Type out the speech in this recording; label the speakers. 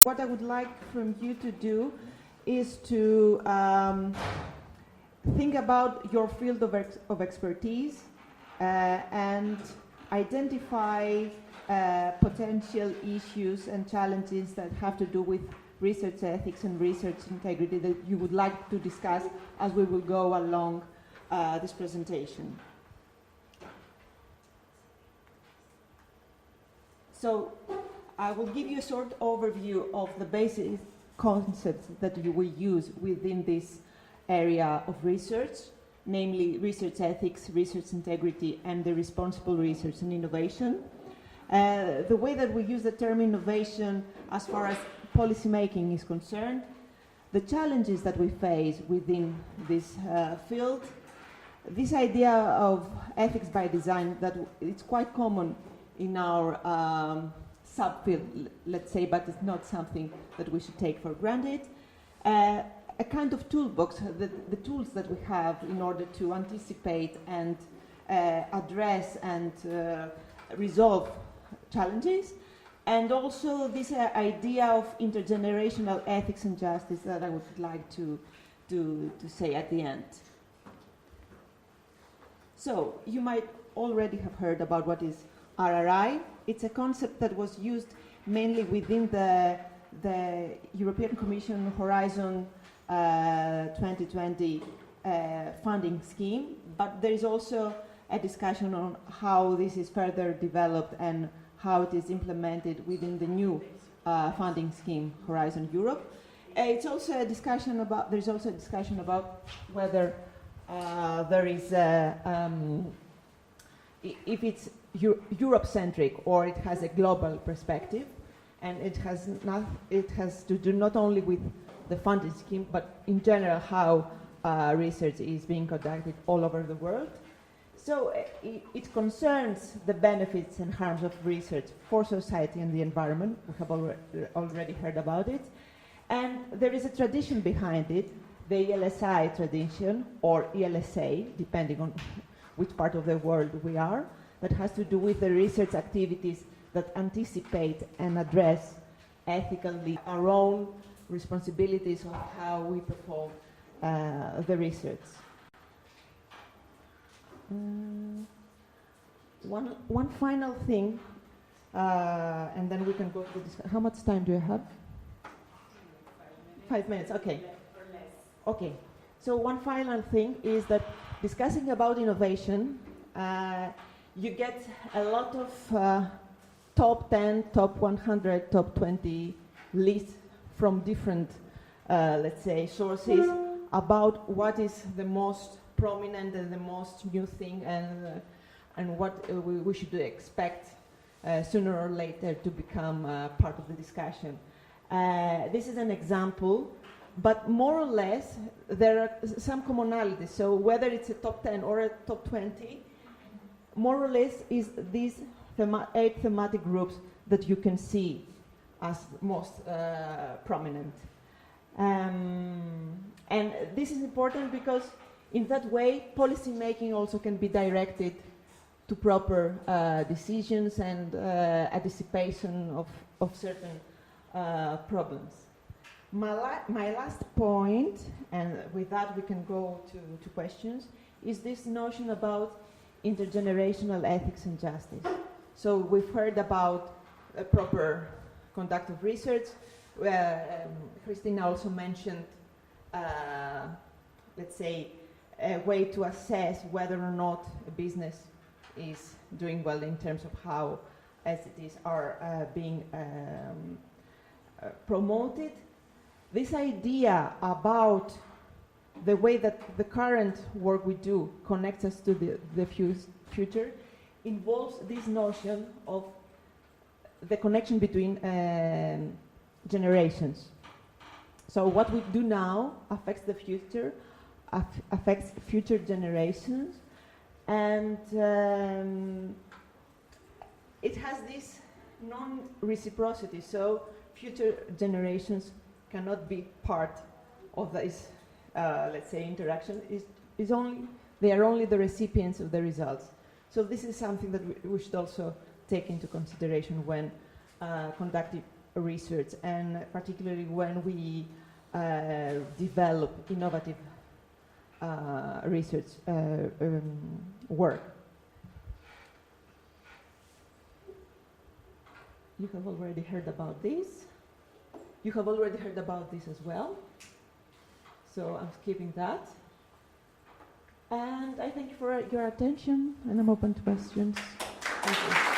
Speaker 1: What I would like from you to do is to think about your field of expertise and identify potential issues and challenges that have to do with research ethics and research integrity that you would like to discuss as we will go along this presentation. So I will give you a short overview of the basic concepts that you will use within this area of research, namely research ethics, research integrity, and the responsible research and innovation. The way that we use the term innovation as far as policymaking is concerned, the challenges that we face within this field, this idea of ethics by design that it's quite common in our subfield, let's say, but it's not something that we should take for granted. A kind of toolbox, the tools that we have in order to anticipate and address and resolve challenges, and also this idea of intergenerational ethics and justice that I would like to say at the end. So you might already have heard about what is RRI. It's a concept that was used mainly within the European Commission Horizon 2020 funding scheme, but there is also a discussion on how this is further developed and how it is implemented within the new funding scheme Horizon Europe. It's also a discussion about. There's also a discussion about whether there is if it's Europe-centric or it has a global perspective, and it has to do not only with the funding scheme, but in general how research is being conducted all over the world. So it concerns the benefits and harms of research for society and the environment. We have already heard about it. And there is a tradition behind it, the ELSI tradition, or ELSA, depending on which part of the world we are, that has to do with the research activities that anticipate and address ethically our own responsibilities of how we perform the research. One final thing, and then we can go to the discussion. How much time do you have? 5 minutes, okay. Okay, so one final thing is that discussing about innovation, you get a lot of top 10, top 100, top 20 lists from different, let's say, sources about what is the most prominent and the most new thing and what we should expect sooner or later to become part of the discussion. This is an example, but more or less there are some commonalities. So whether it's a top 10 or a top 20, more or less is these 8 thematic groups that you can see as most prominent. And this is important because in that way policy making also can be directed to proper decisions and anticipation of certain problems. My last point, and with that we can go to questions, is this notion about intergenerational ethics and justice. So we've heard about a proper conduct of research. Christina also mentioned, let's say, a way to assess whether or not a business is doing well in terms of how SDGs are being promoted. This idea about the way that the current work we do connects us to the future involves this notion of the connection between generations. So what we do now affects the future, affects future generations, and it has this non-reciprocity. So future generations cannot be part of this, let's say, interaction. They are only the recipients of the results. So this is something that we should also take into consideration when conducting research, and particularly when we develop innovative research work. You have already heard about this. You have already heard about this as well. So I'm skipping that. And I thank you for your attention, and I'm open to questions. Thank you.